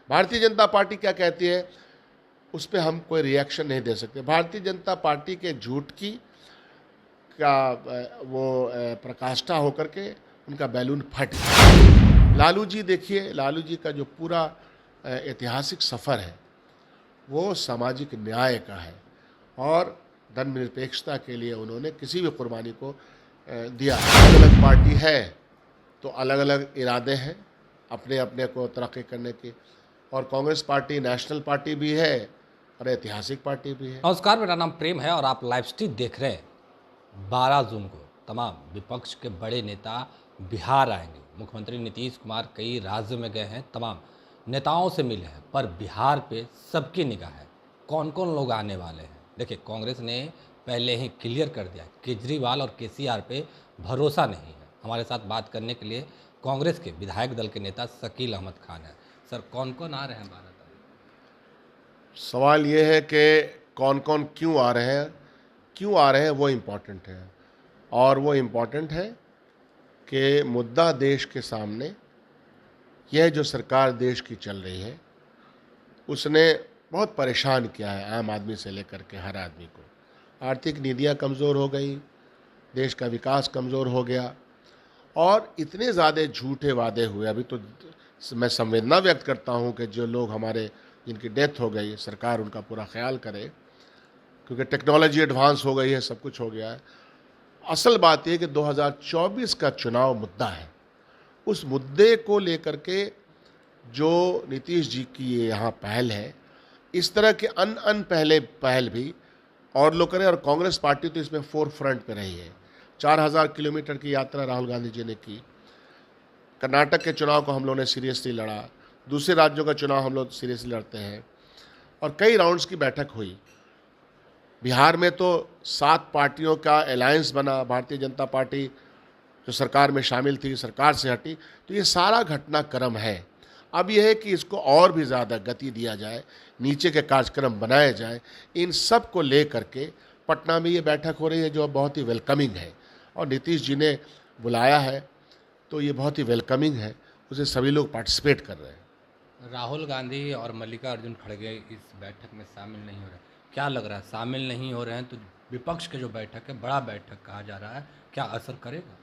Bharatiya Janata party क्या कहती है उस पर हम कोई रिएक्शन नहीं दे सकते। भारतीय जनता पार्टी के झूठ की का वो प्रकाष्ठा होकर के उनका बैलून फट गया। लालू जी देखिए, लालू जी का जो पूरा ऐतिहासिक सफ़र है वो सामाजिक न्याय का है और धर्मनिरपेक्षता के लिए उन्होंने किसी भी कुर्बानी को दिया। अलग अलग पार्टी है तो अलग अलग इरादे हैं अपने अपने को तरक्की करने के, और कांग्रेस पार्टी नेशनल पार्टी भी है और ऐतिहासिक पार्टी भी है। नमस्कार, मेरा नाम प्रेम है और आप लाइव स्ट्रीम देख रहे हैं। 12 जून को तमाम विपक्ष के बड़े नेता बिहार आएंगे। मुख्यमंत्री नीतीश कुमार कई राज्यों में गए हैं, तमाम नेताओं से मिले हैं, पर बिहार पे सबकी निगाह है। कौन कौन लोग आने वाले हैं? देखिए, कांग्रेस ने पहले ही क्लियर कर दिया, केजरीवाल और केसीआर पे भरोसा नहीं है। हमारे साथ बात करने के लिए कांग्रेस के विधायक दल के नेता शकील अहमद खान है। सर, कौन कौन आ रहे हैं 12 तारीख? सवाल ये है कि कौन कौन क्यों आ रहे हैं वो इम्पोर्टेंट है, और वो इम्पोर्टेंट है कि मुद्दा देश के सामने यह जो सरकार देश की चल रही है उसने बहुत परेशान किया है आम आदमी से लेकर के हर आदमी को। आर्थिक नीतियाँ कमज़ोर हो गई, देश का विकास कमज़ोर हो गया और इतने ज़्यादा झूठे वादे हुए। अभी तो मैं संवेदना व्यक्त करता हूँ कि जो लोग हमारे जिनकी डेथ हो गई, सरकार उनका पूरा ख्याल करे, क्योंकि टेक्नोलॉजी एडवांस हो गई है, सब कुछ हो गया है। असल बात यह कि 2024 का चुनाव मुद्दा है। उस मुद्दे को लेकर के जो नीतीश जी की ये यहाँ पहल है, इस तरह के पहल भी और लोग करें, और कांग्रेस पार्टी तो इसमें फोर फ्रंट पे रही है। 4000 किलोमीटर की यात्रा राहुल गांधी जी ने की। कर्नाटक के चुनाव को हम लोगों ने सीरियसली लड़ा, दूसरे राज्यों का चुनाव हम लोग सीरियसली लड़ते हैं और कई राउंड्स की बैठक हुई। बिहार में तो 7 पार्टियों का अलायंस बना, भारतीय जनता पार्टी जो सरकार में शामिल थी सरकार से हटी, तो ये सारा घटनाक्रम है। अब यह है कि इसको और भी ज़्यादा गति दिया जाए, नीचे के कार्यक्रम बनाए जाए। इन सब को ले करके पटना में ये बैठक हो रही है जो बहुत ही वेलकमिंग है, और नीतीश जी ने बुलाया है तो ये बहुत ही वेलकमिंग है, उसे सभी लोग पार्टिसिपेट कर रहे हैं। राहुल गांधी और मल्लिकार्जुन खड़गे इस बैठक में शामिल नहीं हो रहे। क्या लग रहा है, शामिल नहीं हो रहे हैं तो विपक्ष के जो बैठक है, बड़ा बैठक कहा जा रहा है, क्या असर करेगा?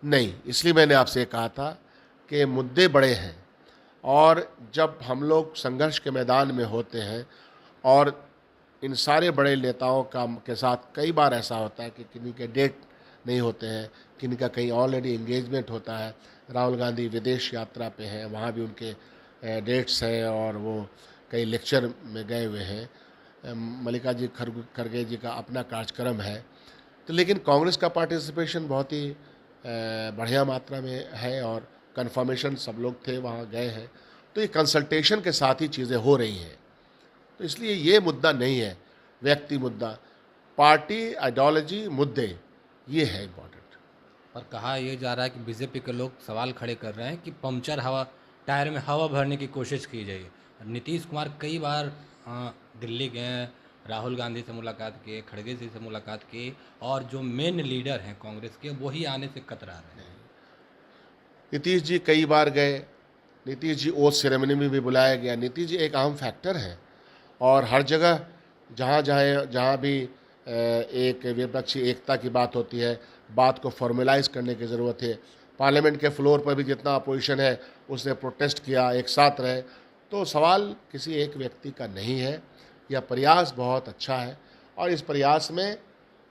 नहीं, इसलिए मैंने आपसे कहा था कि मुद्दे बड़े हैं, और जब हम लोग संघर्ष के मैदान में होते हैं और इन सारे बड़े नेताओं के साथ कई बार ऐसा होता है कि किन्हीं के डेट नहीं होते हैं, किन्हीं का कहीं ऑलरेडी एंगेजमेंट होता है। राहुल गांधी विदेश यात्रा पे हैं, वहाँ भी उनके डेट्स हैं और वो कई लेक्चर में गए हुए हैं। मल्लिका जी खड़गे जी का अपना कार्यक्रम है। तो लेकिन कांग्रेस का पार्टिसिपेशन बहुत ही बढ़िया मात्रा में है और कन्फर्मेशन सब लोग थे, वहाँ गए हैं। तो ये कंसल्टेशन के साथ ही चीज़ें हो रही हैं। तो इसलिए ये मुद्दा नहीं है व्यक्ति मुद्दा, पार्टी आइडियोलॉजी मुद्दे ये है इम्पोर्टेंट। और कहा यह जा रहा है कि बीजेपी के लोग सवाल खड़े कर रहे हैं कि पंक्चर हवा टायर में हवा भरने की कोशिश की जाए। नीतीश कुमार कई बार दिल्ली गए, राहुल गांधी से मुलाकात की, खड़गे जी से मुलाकात की, और जो मेन लीडर हैं कांग्रेस के वही आने से कतरा रहे हैं। नीतीश जी कई बार गए, नीतीश जी ओथ सेरेमनी में भी बुलाया गया। नीतीश जी एक अहम फैक्टर है, और हर जगह जहाँ भी एक विपक्षी एकता की बात होती है, बात को फॉर्मुलाइज करने की ज़रूरत है। पार्लियामेंट के फ्लोर पर भी जितना अपोजिशन है उसने प्रोटेस्ट किया, एक साथ रहे। तो सवाल किसी एक व्यक्ति का नहीं है, यह प्रयास बहुत अच्छा है, और इस प्रयास में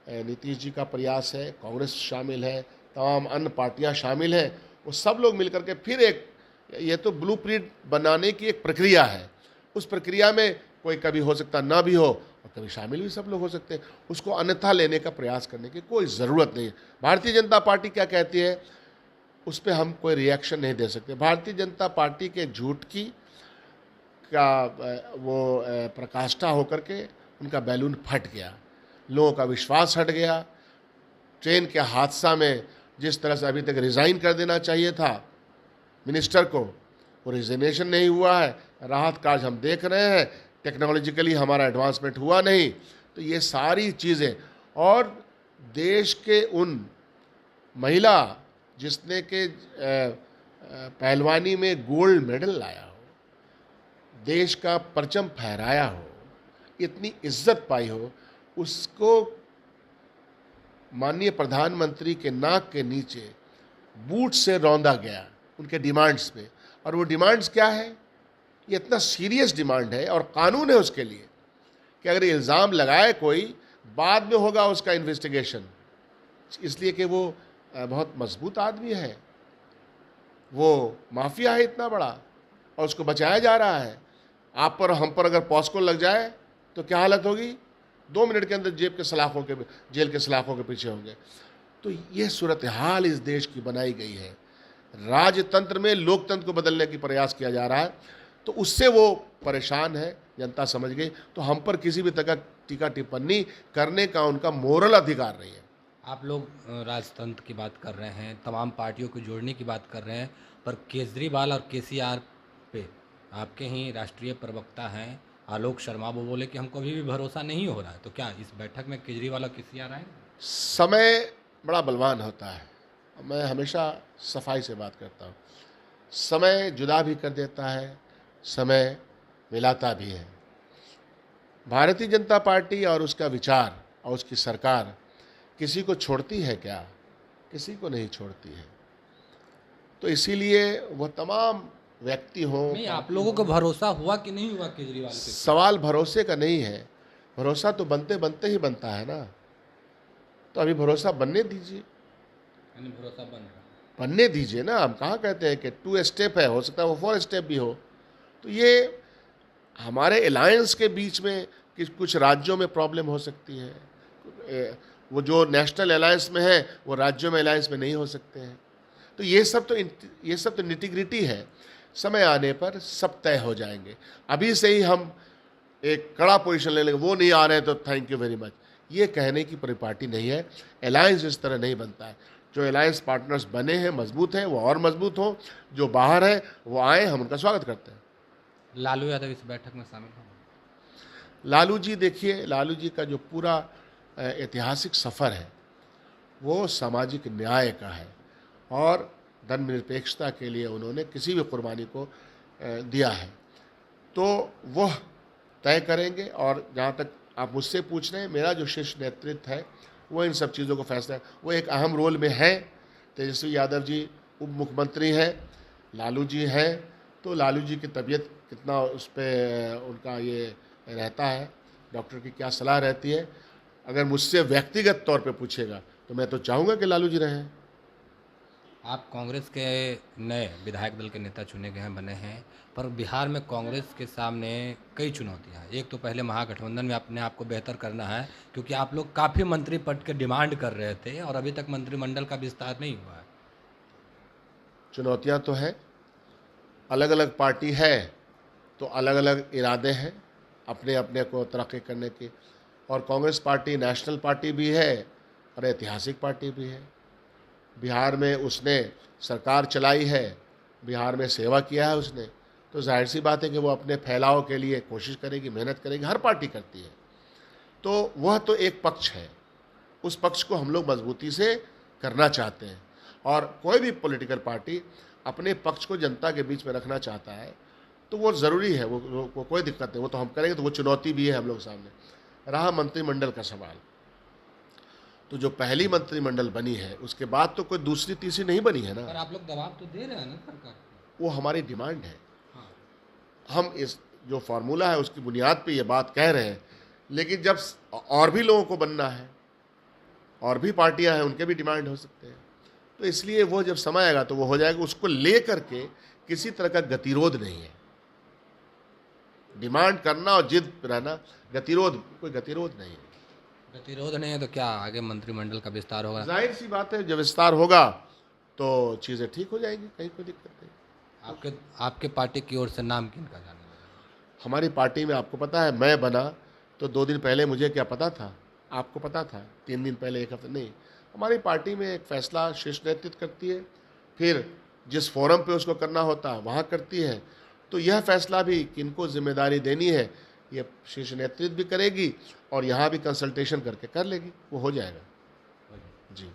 नीतीश जी का प्रयास है, कांग्रेस शामिल है, तमाम अन्य पार्टियां शामिल हैं। वो सब लोग मिलकर के फिर एक, ये तो ब्लूप्रिंट बनाने की एक प्रक्रिया है। उस प्रक्रिया में कोई कभी हो सकता ना भी हो और कभी शामिल भी सब लोग हो सकते हैं। उसको अन्यथा लेने का प्रयास करने की कोई ज़रूरत नहीं है। भारतीय जनता पार्टी क्या कहती है उस पर हम कोई रिएक्शन नहीं दे सकते। भारतीय जनता पार्टी के झूठ की का वो प्रकाष्ठा होकर के उनका बैलून फट गया, लोगों का विश्वास हट गया। ट्रेन के हादसा में जिस तरह से अभी तक रिज़ाइन कर देना चाहिए था मिनिस्टर को, वो रिज़ाइनेशन नहीं हुआ है। राहत कार्य हम देख रहे हैं, टेक्नोलॉजिकली हमारा एडवांसमेंट हुआ नहीं। तो ये सारी चीज़ें, और देश के उन महिला जिसने के पहलवानी में गोल्ड मेडल लाया हो, देश का परचम फहराया हो, इतनी इज्जत पाई हो, उसको माननीय प्रधानमंत्री के नाक के नीचे बूट से रौंदा गया उनके डिमांड्स पे। और वो डिमांड्स क्या है? ये इतना सीरियस डिमांड है और कानून है उसके लिए कि अगर इल्ज़ाम लगाए कोई, बाद में होगा उसका इन्वेस्टिगेशन, इसलिए कि वो बहुत मजबूत आदमी है, वो माफिया है इतना बड़ा और उसको बचाया जा रहा है। आप पर हम पर अगर पॉस्को लग जाए तो क्या हालत होगी? 2 मिनट के अंदर जेल के सलाखों के पीछे होंगे। तो ये सूरत हाल इस देश की बनाई गई है। राजतंत्र में लोकतंत्र को बदलने की प्रयास किया जा रहा है, तो उससे वो परेशान है, जनता समझ गई। तो हम पर किसी भी तरह टीका टिप्पणी करने का उनका मोरल अधिकार नहीं है। आप लोग राजतंत्र की बात कर रहे हैं, तमाम पार्टियों को जोड़ने की बात कर रहे हैं, पर केजरीवाल और केसीआर पे आपके ही राष्ट्रीय प्रवक्ता हैं आलोक शर्मा, वो बोले कि हमको अभी भी भरोसा नहीं हो रहा है। तो क्या इस बैठक में केजरीवाल और केसीआर आएंगे? समय बड़ा बलवान होता है। मैं हमेशा सफाई से बात करता हूँ। समय जुदा भी कर देता है, समय मिलाता भी है। भारतीय जनता पार्टी और उसका विचार और उसकी सरकार किसी को छोड़ती है क्या? किसी को नहीं छोड़ती है। तो इसीलिए वह तमाम व्यक्ति हों, नहीं, आप लोगों को भरोसा हुआ कि नहीं हुआ केजरीवाल के? सवाल भरोसे का नहीं है। भरोसा तो बनते बनते ही बनता है ना। तो अभी भरोसा बनने दीजिए, यानी भरोसा बन रहा है। बनने दीजिए ना। हम कहाँ कहते हैं कि 2 स्टेप है, हो सकता है वो 4 स्टेप भी हो। तो ये हमारे अलायंस के बीच में कुछ राज्यों में प्रॉब्लम हो सकती है। वो जो नेशनल अलायंस में है वो राज्यों में अलायंस में नहीं हो सकते हैं। तो ये सब तो निटिग्रिटी है। समय आने पर सब तय हो जाएंगे। अभी से ही हम एक कड़ा पोजीशन ले लेंगे, वो नहीं आ रहे हैं तो थैंक यू वेरी मच, ये कहने की परिपाटी नहीं है। अलायंस इस तरह नहीं बनता है। जो अलायंस पार्टनर्स बने हैं, मजबूत हैं, वो और मजबूत हों। जो बाहर हैं वो आए, हम उनका स्वागत करते हैं। लालू यादव इस बैठक में शामिल होंगे? लालू जी, देखिए, लालू जी का जो पूरा ऐतिहासिक सफ़र है वो सामाजिक न्याय का है और धर्मनिरपेक्षता के लिए उन्होंने किसी भी कुर्बानी को दिया है। तो वह तय करेंगे। और जहाँ तक आप मुझसे पूछ रहे हैं, मेरा जो शीर्ष नेतृत्व है वो इन सब चीज़ों को फैसला, वो एक अहम रोल में है। तेजस्वी यादव जी उप मुख्यमंत्री हैं, लालू जी हैं। तो लालू जी की तबीयत कितना उस पर उनका ये रहता है, डॉक्टर की क्या सलाह रहती है, अगर मुझसे व्यक्तिगत तौर पे पूछेगा तो मैं तो चाहूँगा कि लालू जी रहें। आप कांग्रेस के नए विधायक दल के नेता चुने गए हैं, बने हैं, पर बिहार में कांग्रेस के सामने कई चुनौतियां हैं। एक तो पहले महागठबंधन में अपने आप को बेहतर करना है, क्योंकि आप लोग काफ़ी मंत्री पद के डिमांड कर रहे थे और अभी तक मंत्रिमंडल का विस्तार नहीं हुआ है। चुनौतियाँ तो हैं, अलग अलग पार्टी है तो अलग अलग इरादे हैं अपने अपने को तरक्की करने की। और कांग्रेस पार्टी नेशनल पार्टी भी है और ऐतिहासिक पार्टी भी है। बिहार में उसने सरकार चलाई है, बिहार में सेवा किया है उसने, तो जाहिर सी बात है कि वो अपने फैलाव के लिए कोशिश करेगी, मेहनत करेगी। हर पार्टी करती है। तो वह तो एक पक्ष है, उस पक्ष को हम लोग मजबूती से करना चाहते हैं। और कोई भी पॉलिटिकल पार्टी अपने पक्ष को जनता के बीच में रखना चाहता है तो वो ज़रूरी है, वो कोई दिक्कत नहीं, वो तो हम करेंगे। तो वो चुनौती भी है हम लोग सामने। रहा मंत्रिमंडल का सवाल, तो जो पहली मंत्रिमंडल बनी है उसके बाद तो कोई दूसरी तीसरी नहीं बनी है पर ना। आप लोग दबाव तो दे रहे हैं ना सरकार को? वो हमारी डिमांड है। हाँ। हम इस जो फार्मूला है उसकी बुनियाद पे ये बात कह रहे हैं। लेकिन जब और भी लोगों को बनना है, और भी पार्टियां हैं, उनके भी डिमांड हो सकते हैं। तो इसलिए वो जब समय आएगा तो वो हो जाएगा। उसको ले करके किसी तरह का गतिरोध नहीं है। डिमांड करना और जिद रहना, कोई गतिरोध नहीं है। गतिरोध नहीं है तो क्या आगे मंत्रिमंडल का विस्तार होगा? जाहिर सी बात है, जब विस्तार होगा तो चीज़ें ठीक हो जाएंगी, कहीं कोई दिक्कत नहीं। आपके आपके पार्टी की ओर से नाम किनका जाने लगा? हमारी पार्टी में आपको पता है, मैं बना तो 2 दिन पहले मुझे क्या पता था? आपको पता था 3 दिन पहले, 1 हफ्ते नहीं। हमारी पार्टी में एक फैसला शीर्ष नेतृत्व करती है, फिर जिस फोरम पे उसको करना होता है वहाँ करती है। तो यह फैसला भी किनको जिम्मेदारी देनी है, ये शीर्ष नेतृत्व भी करेगी और यहाँ भी कंसल्टेशन करके कर लेगी, वो हो जाएगा। जी।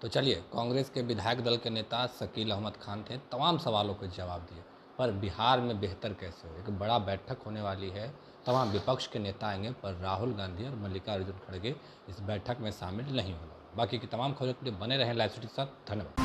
तो चलिए, कांग्रेस के विधायक दल के नेता शकील अहमद खान थे, तमाम सवालों के जवाब दिए। पर बिहार में बेहतर कैसे हो। एक बड़ा बैठक होने वाली है, तमाम विपक्ष के नेता आएंगे, पर राहुल गांधी और मल्लिकार्जुन खड़गे इस बैठक में शामिल नहीं होगा। बाकी की तमाम खबरों के लिए बने रहें लाइव सिटी के साथ। धन्यवाद।